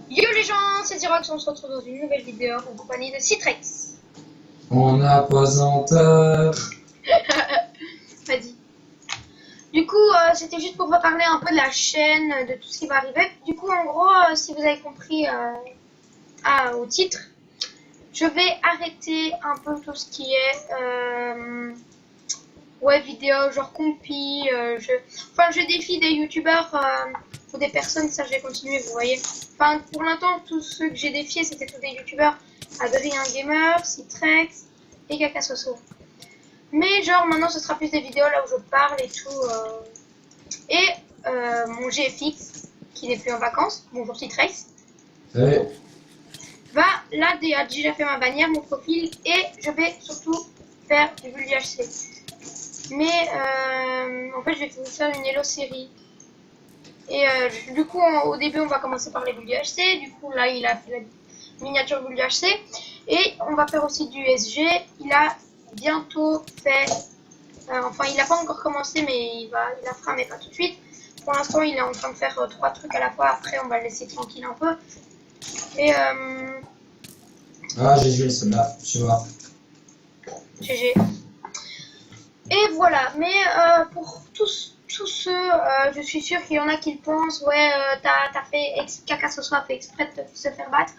Yo les gens, c'est Zirox, on se retrouve dans une nouvelle vidéo en compagnie de Citrex. En apesanteur. Vas-y. Du coup, c'était juste pour vous parler un peu de la chaîne, de tout ce qui va arriver. Du coup, en gros, si vous avez compris au titre, je vais arrêter un peu tout ce qui est vidéo, genre compi. Je défie des youtubeurs ou des personnes, ça je vais continuer, vous voyez. Enfin, pour l'instant, tous ceux que j'ai défiés, c'était tous des youtubeurs. Adrien Gamer, Citrex et Kakasoso. Mais genre maintenant ce sera plus des vidéos là où je parle et tout. Mon GFX qui n'est plus en vacances, bonjour Citrex, Ouais. va là a déjà fait ma bannière, mon profil, et je vais surtout faire du VLHC. Mais en fait je vais faire une Hello série. Et du coup au début on va commencer par les VLHC. Du coup là il a fait la miniature VLHC. Et on va faire aussi du SG. Il a bientôt fait... enfin, il n'a pas encore commencé, mais il la fera, mais pas tout de suite. Pour l'instant, il est en train de faire 3 trucs à la fois. Après, on va le laisser tranquille un peu. Et... Ah, j'ai joué celle-là, tu vois. GG. Et voilà. Mais pour tous ceux, je suis sûre qu'il y en a qui le pensent. Ouais, t'as fait... Kakasoso a fait exprès de se faire battre.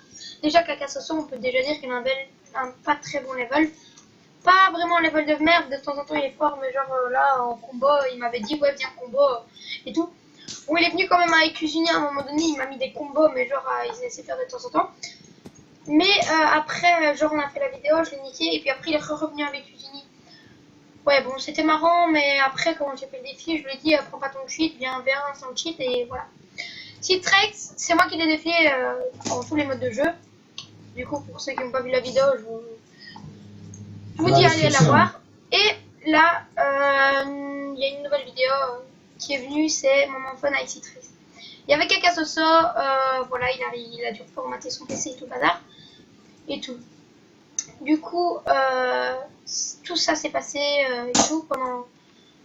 Déjà, Kakasoso, on peut déjà dire qu'il a un pas très bon level. Pas vraiment un level de merde, de temps en temps il est fort, mais genre là en combo, il m'avait dit ouais viens combo et tout. Bon, il est venu quand même avec Cuisinier à un moment donné, il m'a mis des combos, mais genre il laissait faire de temps en temps. Mais après, genre on a fait la vidéo, je l'ai niqué, et puis après il est revenu avec Cuisinier. Ouais bon c'était marrant, mais après quand j'ai fait le défi, je lui ai dit prends pas ton cheat, viens vers un sans cheat, et voilà. Citrex, c'est moi qui l'ai défié dans tous les modes de jeu. Du coup pour ceux qui n'ont pas vu la vidéo, je vous dis allez la voir. Et là, il y a une nouvelle vidéo qui est venue, c'est Moment Fun avec Citrex. Il y avait Kakasoso, voilà, il a dû formater son PC et tout bazar. Et tout. Du coup, tout ça s'est passé et tout pendant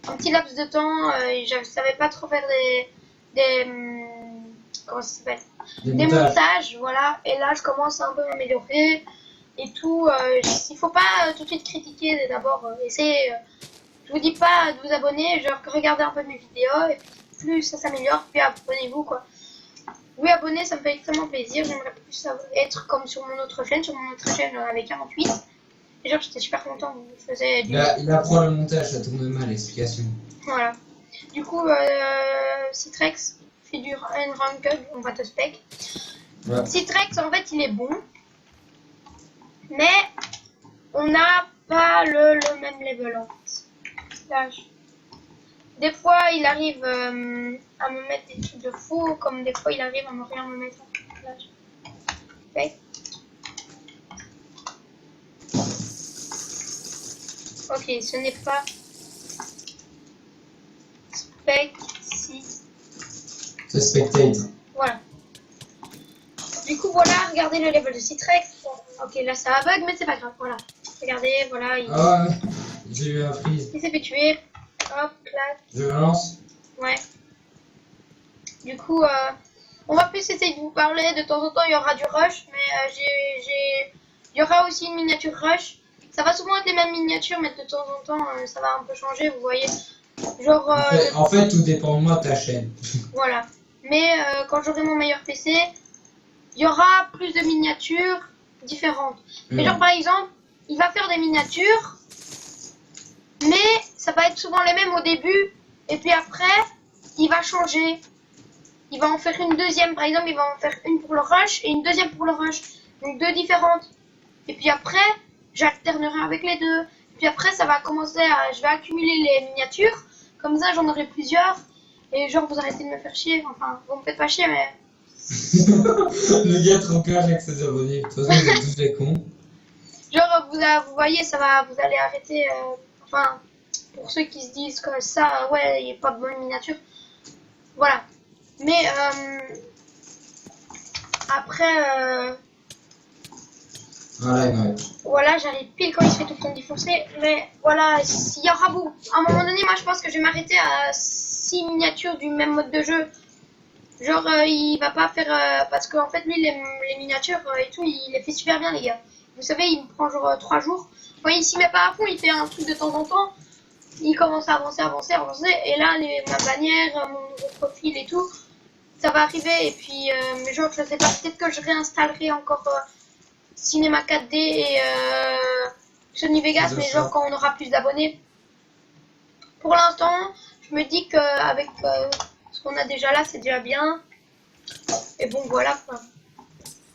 un petit laps de temps. Je ne savais pas trop faire comment ça s'appelle, des montages, voilà. Et là, je commence à un peu m'améliorer. Et tout, il faut pas tout de suite critiquer, d'abord essayer, je vous dis pas de vous abonner, genre regardez un peu mes vidéos, et puis plus ça s'améliore, puis abonnez-vous quoi. Oui, abonner ça me fait extrêmement plaisir, j'aimerais plus être comme sur mon autre chaîne, avec 48, et genre j'étais super content, je faisais du... Il apprend le montage, ça tourne mal, l'explication. Voilà, du coup Citrex fait du ranked, on va te spec. Ouais. Citrex en fait il est bon, mais on n'a pas le même level en fait. Là, des fois il arrive à me mettre des trucs de fou, comme des fois il arrive à me rien me mettre en plage. Okay. Ok, ce n'est pas spec si. C'est spectate. Voilà. Du coup voilà, regardez le level de Citrex. Ok, là ça a bug, mais c'est pas grave. Voilà. Regardez, voilà. Ah, j'ai eu un freeze. Il s'est fait tuer. Hop, clac. Je relance. Ouais. Du coup, on va plus essayer de vous parler. De temps en temps, il y aura du rush, mais il y aura aussi une miniature rush. Ça va souvent être les mêmes miniatures, mais de temps en temps, ça va un peu changer, vous voyez. Genre. En fait, tout dépend de moi, ta chaîne. Voilà. Mais quand j'aurai mon meilleur PC, il y aura plus de miniatures différentes. Mais genre, par exemple, il va faire des miniatures, mais ça va être souvent les mêmes au début, et puis après, il va changer. Il va en faire une deuxième, par exemple, il va en faire une pour le rush et une deuxième pour le rush. Donc deux différentes. Et puis après, j'alternerai avec les deux. Et puis après, ça va commencer à... Je vais accumuler les miniatures. Comme ça, j'en aurai plusieurs. Et genre, vous arrêtez de me faire chier. Enfin, vous me faites pas chier, mais... Le gars trop cœur avec ses abonnés. De toute façon, vous êtes tous des cons. Genre, vous voyez, ça va... Vous allez arrêter... enfin, pour ceux qui se disent comme ça, ouais, il n'y a pas de bonne miniature. Voilà. Mais après, voilà, j'arrive pile quand il se fait tout le temps défoncer. Mais voilà, il y aura beaucoup. À un moment donné, moi je pense que je vais m'arrêter à 6 miniatures du même mode de jeu. Genre, il va pas faire... parce qu'en fait, lui, les miniatures et tout, il les fait super bien, les gars. Vous savez, il me prend genre 3 jours. Quand il s'y met pas à fond, il fait un truc de temps en temps. Il commence à avancer, avancer, avancer. Et là, ma bannière, mon nouveau profil et tout, ça va arriver. Et puis, mais genre, je sais pas, peut-être que je réinstallerai encore Cinema 4D et Sony Vegas, mais genre quand on aura plus d'abonnés. Pour l'instant, je me dis qu'avec ce qu'on a déjà là, c'est déjà bien. Et bon, voilà quoi.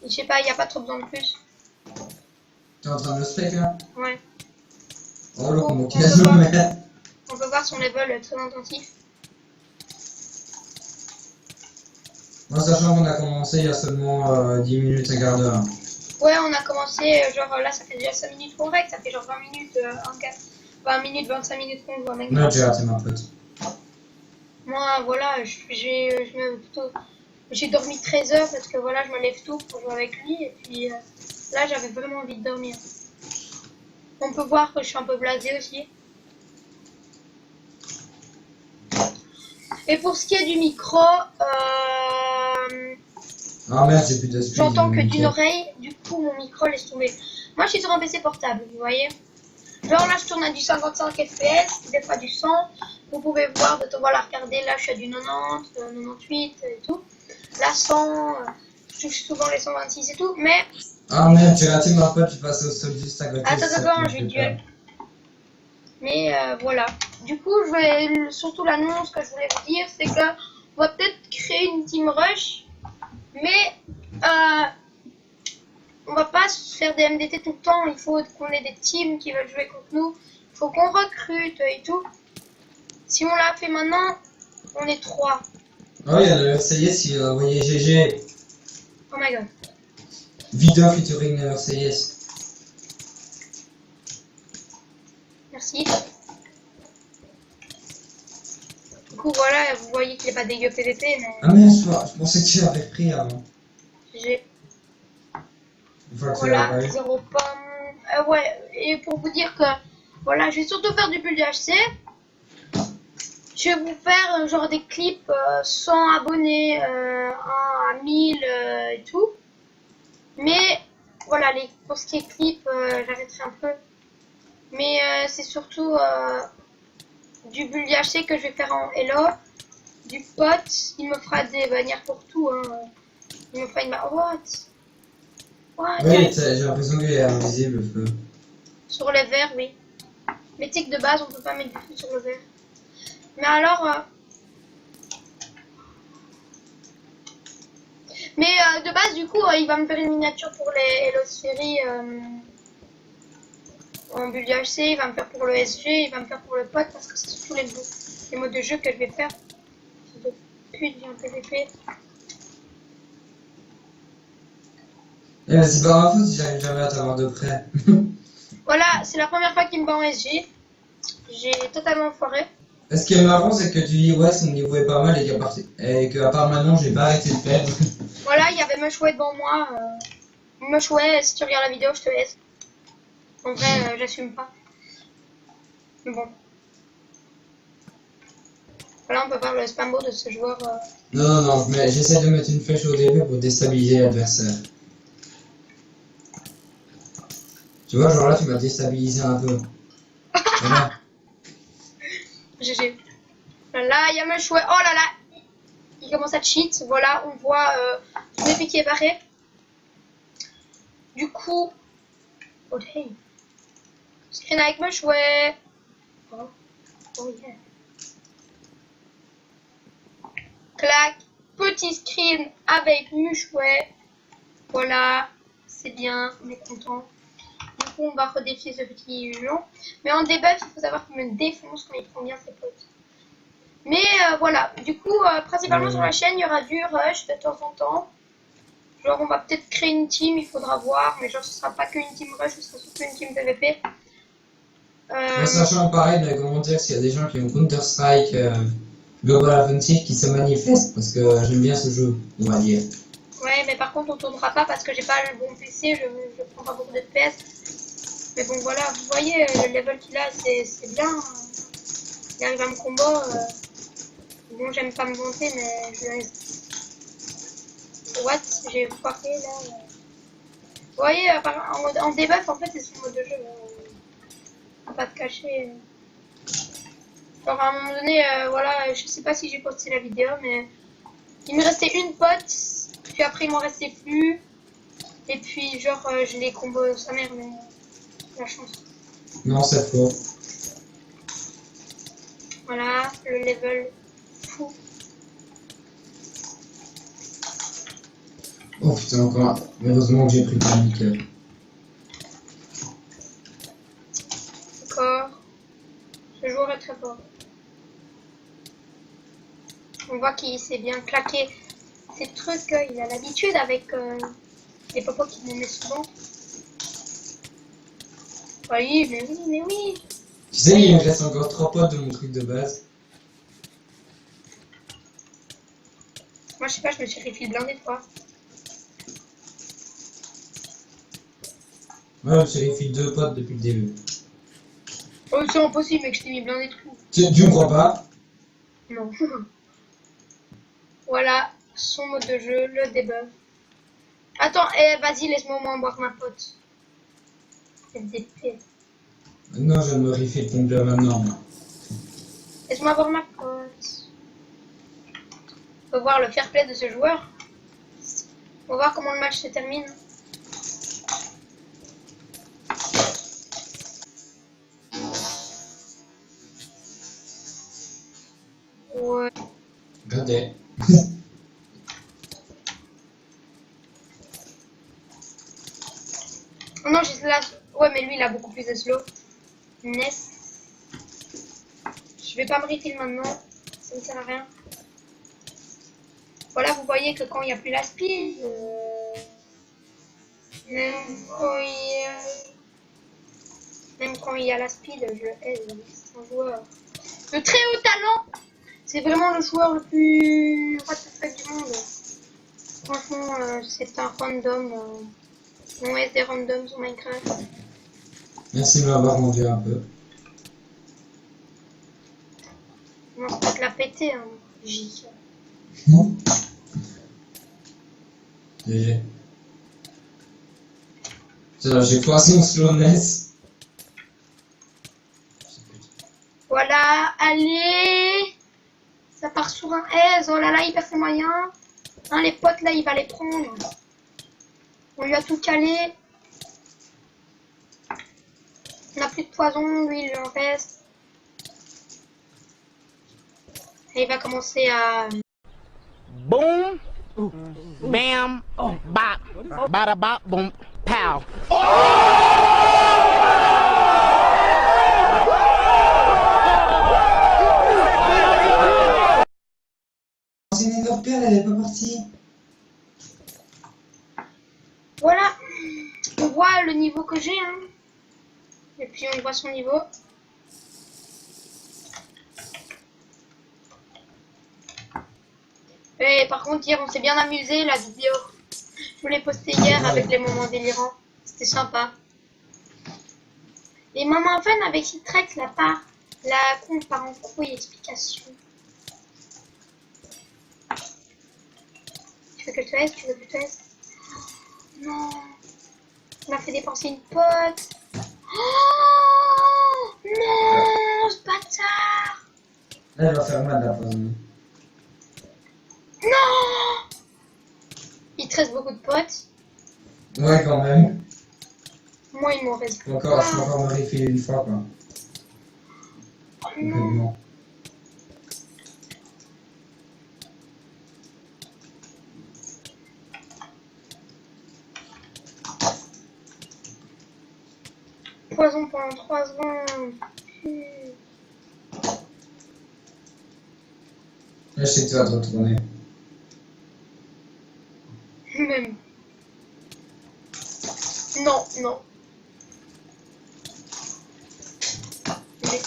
Je sais pas, il n'y a pas trop besoin de plus. T'es en train de le spec là? Ouais. Oh le combo on, qu'il a de merde. on peut voir son level très intensif. Moi, sachant qu'on a commencé il y a seulement 10 minutes, un quart d'heure. Ouais, on a commencé, genre là, ça fait déjà 5 minutes qu'on règle, ça fait genre 20 minutes, 20 minutes, 25 minutes qu'on voit maintenant. Non, j'ai raté ma pote. Moi, voilà, j'ai dormi 13 heures parce que voilà, je me lève tôt pour jouer avec lui. Et puis là, j'avais vraiment envie de dormir. On peut voir que je suis un peu blasée aussi. Et pour ce qui est du micro, Ah merde, j'ai plus de speed. j'entends que d'une oreille, du coup mon micro laisse tomber. Moi je suis sur un PC portable, vous voyez. Genre là je tourne à du 55 fps, des fois du 100. Vous pouvez voir, de voilà, regarder, là je suis à du 90, 98 et tout. Là 100, je touche souvent les 126 et tout, mais... Ah merde, j'ai raté ma pote, je suis passé au sol juste à côté. Attends, je vais duel. Mais voilà. Du coup, surtout l'annonce que je voulais vous dire, c'est que on va peut-être créer une team rush, mais on va pas se faire des MDT tout le temps. Il faut qu'on ait des teams qui veulent jouer contre nous. Il faut qu'on recrute et tout. Si on l'a fait maintenant, on est 3. Oh, il y a le RCS, il a envoyé GG. Oh my god. Vidéo featuring RCS. Merci. Du coup, voilà, vous voyez qu'il n'est pas dégueu PVP, mais... Ah merde, je pensais que tu l'avais pris avant. J'ai... Une fois que tu Voilà, l'avais pas eu. 0 pomme. Ouais, et pour vous dire que... Voilà, je vais surtout faire du build HC. Je vais vous faire genre des clips 100 abonnés, 1 à 1000 et tout. Mais voilà, pour ce qui est clip, j'arrêterai un peu. Mais c'est surtout du build HC que je vais faire en Hello. Du pote, il me fera des bannières pour tout. Hein. Il me fera une... What? Oui, j'ai l'impression qu'il est invisible le feu. Sur les verres, oui. Mais tu sais que de base, on peut pas mettre du feu sur le verre. Mais alors... Mais de base, du coup, il va me faire une miniature pour les Hellosphéries en build HC, il va me faire pour le SG, il va me faire pour le pote, parce que c'est surtout les modes de jeu que je vais faire. De pute, j'ai un PVP. C'est pas ma faute si j'arrive jamais à t'avoir de près. Voilà, c'est la première fois qu'il me bat en SG. J'ai totalement foiré. Ce qui est marrant, c'est que tu dis ouais, son niveau est pas mal et qu'à part maintenant, j'ai pas arrêté de perdre. Voilà, il y avait Meuchouet devant moi. Meuchouet, si tu regardes la vidéo, je te laisse. En vrai, j'assume pas. Mais bon. Voilà, on peut voir le spambo de ce joueur. Non, mais j'essaie de mettre une flèche au début pour déstabiliser l'adversaire. Tu vois, genre là, tu m'as déstabilisé un peu. Voilà. GG. Là, il y a Meuchouet. Oh là là, il commence à cheat. Voilà, on voit son épée qui est barré. Du coup... Oh, hey. Screen avec Meuchouet. Oh yeah. Clac. Petit screen avec Meuchouet. Voilà. C'est bien, on est content. Du coup, on va redéfier ce petit lion. Mais en debuff, il faut savoir qu'il me défonce quand il prend bien ses potes. Mais voilà. Du coup, principalement sur la chaîne, il y aura du rush de temps en temps. Genre, on va peut-être créer une team, il faudra voir. Mais genre, ce sera pas qu'une team rush, ce sera surtout une team PVP. Sachant pareil dans les commentaires s'il y a des gens qui ont Counter-Strike Global Offensive qui se manifestent parce que j'aime bien ce jeu, on va dire. Ouais, mais par contre on tournera pas parce que j'ai pas le bon PC, je prends pas beaucoup de FPS. Mais bon voilà, vous voyez le level qu'il a, c'est bien. Il arrive à me combo. Bon, j'aime pas me vanter, mais je laisse. What? J'ai foiré là. Vous voyez, en debuff, en fait, c'est son mode de jeu. On va pas te cacher. Genre, à un moment donné, voilà, je sais pas si j'ai posté la vidéo, mais il me restait une pote, puis après, il m'en restait plus. Et puis, genre, je l'ai combo sa mère, mais la chance. Non, c'est faux. Voilà, le level fou. Oh putain, encore. Heureusement que j'ai pris le paniqueur. D'accord. Ce joueur est très fort. On voit qu'il s'est bien claqué ces trucs. Il a l'habitude avec les popos qui me met souvent. Oui, mais oui, mais oui. Tu sais, il me reste encore 3 potes de mon truc de base. Moi, je sais pas, je me suis refill blindé de fois. Moi, je me suis refait 2 potes depuis le début. Oh, c'est impossible, mec, je t'ai mis blindé de fou. Tu me crois pas? Non. Voilà, son mode de jeu, le debuff. Attends, vas-y, laisse-moi au moins boire ma pote. FDP. Non, je me refais le comble maintenant. Laisse-moi voir ma pote. Faut voir le fair play de ce joueur. Faut voir comment le match se termine. Ouais. Regardez. Non, j'ai là. Ouais, mais lui, il a beaucoup plus de slow. Ness. Je vais pas me refill maintenant. Ça ne sert à rien. Voilà, vous voyez que quand il n'y a plus la speed, même quand il y a la speed, je le hais. C'est un joueur de très haut talent. C'est vraiment le joueur le plus what the fuck du monde. Franchement, c'est un random. On est des randoms sur Minecraft. Merci de m'avoir vendu un peu. On va pas te la péter, hein. J. GG. J'ai quoi son slowness? Voilà, allez. Ça part sur un aise. Oh là là, il perd ses moyens. Hein, les potes, là, il va les prendre. On lui a tout calé. On n'a plus de poison, lui, il en reste. Et il va commencer à... Boom, bam, bop, bada bop, boom, pow. C'est une énorme perle, elle est pas partie. Voilà. On voit le niveau que j'ai, hein. Et puis on voit son niveau. Et par contre, hier, on s'est bien amusé, la vidéo. Je vous l'ai postée hier avec les moments délirants. C'était sympa. Les moments fun avec Citrix, la compte part en couille, explication. Tu veux que je te laisse? Tu veux que je te laisse? Non. On m'a fait dépenser une pote. Oh non, ce bâtard. Là, elle va faire mal la poison. Non. Il te reste beaucoup de potes. Ouais, quand même. Moi, il m'en reste beaucoup. Encore, je peux encore me refiler une fois, quoi. Oh non. Poison pendant 3 secondes. Là, je sais que tu vas te retourner. Même. Non, non. Mais...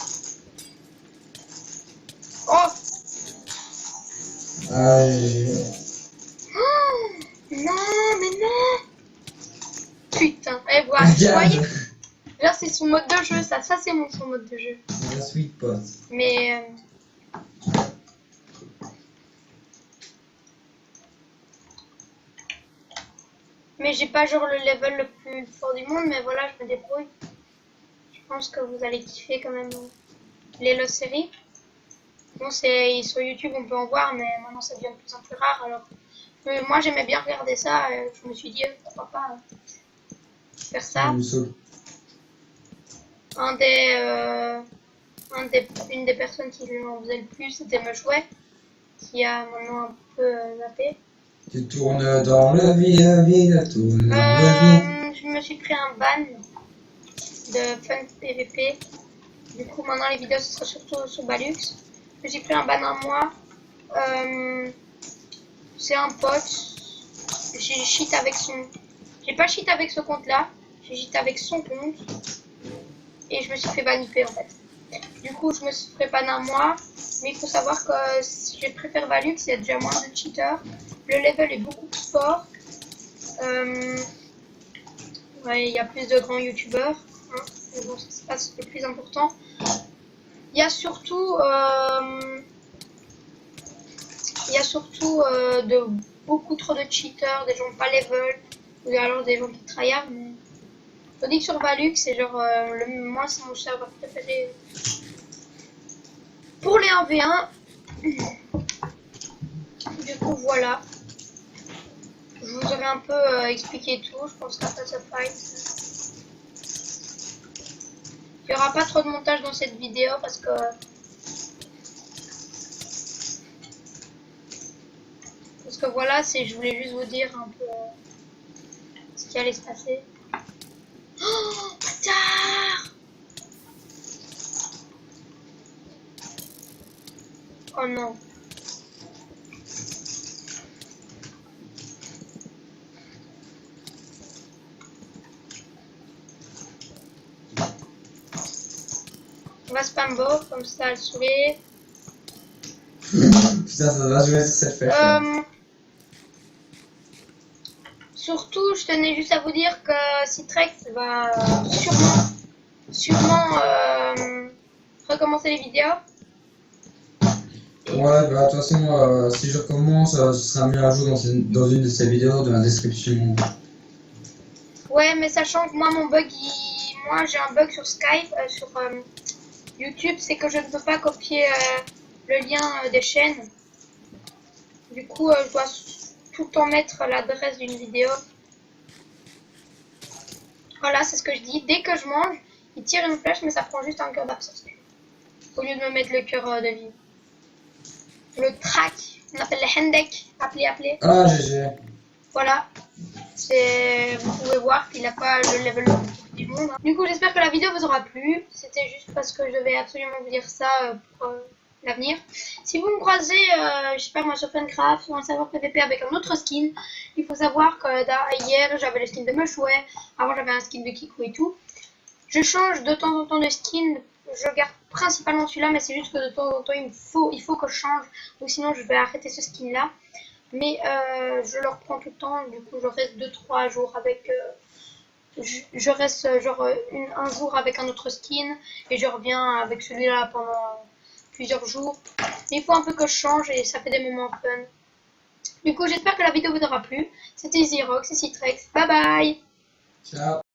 Oh. Oh non, mais non. Putain, et voilà, vous voyez. Là, c'est son mode de jeu, ça c'est son mode de jeu. C'est la sweet pot. Mais... Mais j'ai pas genre le level le plus fort du monde, mais voilà, je me débrouille. Je pense que vous allez kiffer quand même les Lost séries. Bon, c'est sur YouTube, on peut en voir, mais maintenant ça devient de plus en plus rare. Alors, moi j'aimais bien regarder ça, et je me suis dit pourquoi pas faire ça. Une des personnes qui en faisait le plus, c'était Meshway, qui a maintenant un peu zappé. Tu tournes dans la vie tourne dans la vie. Je me suis pris un ban de Fun PVP. Du coup, maintenant les vidéos ce sera surtout sur Balux. Je me suis pris un ban un mois. C'est un pote. J'ai cheat avec son. J'ai pas cheat avec ce compte là. J'ai cheat avec son compte. Et je me suis fait baniper en fait. Du coup, je me suis fait ban un mois. Mais il faut savoir que si je préfère Balux, il y a déjà moins de cheaters. Le level est beaucoup plus fort. Ouais, il y a plus de grands youtubeurs. Hein. Mais bon, c'est pas le plus important. Il y a surtout, beaucoup trop de cheaters, des gens pas level, ou alors des gens qui tryhard. Mais... Tandis que sur Balux, c'est genre, moi c'est mon serveur préféré pour les 1v1. Du coup, voilà. Je vous aurais un peu expliqué tout, je pense qu'après ce fight, il n'y aura pas trop de montage dans cette vidéo parce que voilà, je voulais juste vous dire un peu ce qui allait se passer. Oh, bâtard! Oh non. On va spam bot, comme ça le souris. Putain, ça va jouer sur cette flèche. Surtout, je tenais juste à vous dire que Citrex va sûrement recommencer les vidéos. Ouais, bah de toute façon, si je recommence, ce sera mis à jour dans une de ces vidéos de la description. Ouais, mais sachant que moi, moi j'ai un bug sur Skype, sur YouTube, c'est que je ne peux pas copier le lien des chaînes. Du coup, je dois tout le temps mettre l'adresse d'une vidéo. Voilà, c'est ce que je dis. Dès que je mange, il tire une flèche, mais ça prend juste un cœur d'absence. Au lieu de me mettre le cœur de vie. Le track, on appelle les hendek. Appelez. Ah, GG. Voilà. Vous pouvez voir qu'il n'a pas le level du monde. Hein. Du coup, j'espère que la vidéo vous aura plu. C'était juste parce que je devais absolument vous dire ça pour l'avenir. Si vous me croisez, je sais pas moi, sur Funcraft, sur un serveur PVP avec un autre skin, il faut savoir que hier, j'avais le skin de Meshway. Avant, j'avais un skin de Kiku et tout. Je change de temps en temps de skin. Je garde principalement celui-là, mais c'est juste que de temps en temps, il faut que je change. Ou sinon, je vais arrêter ce skin-là. Mais je le reprends tout le temps. Du coup, je reste 2-3 jours avec... je reste genre un jour avec un autre skin. Et je reviens avec celui-là pendant plusieurs jours. Mais il faut un peu que je change et ça fait des moments fun. Du coup, j'espère que la vidéo vous aura plu. C'était Xerox et Citrex. Bye bye! Ciao.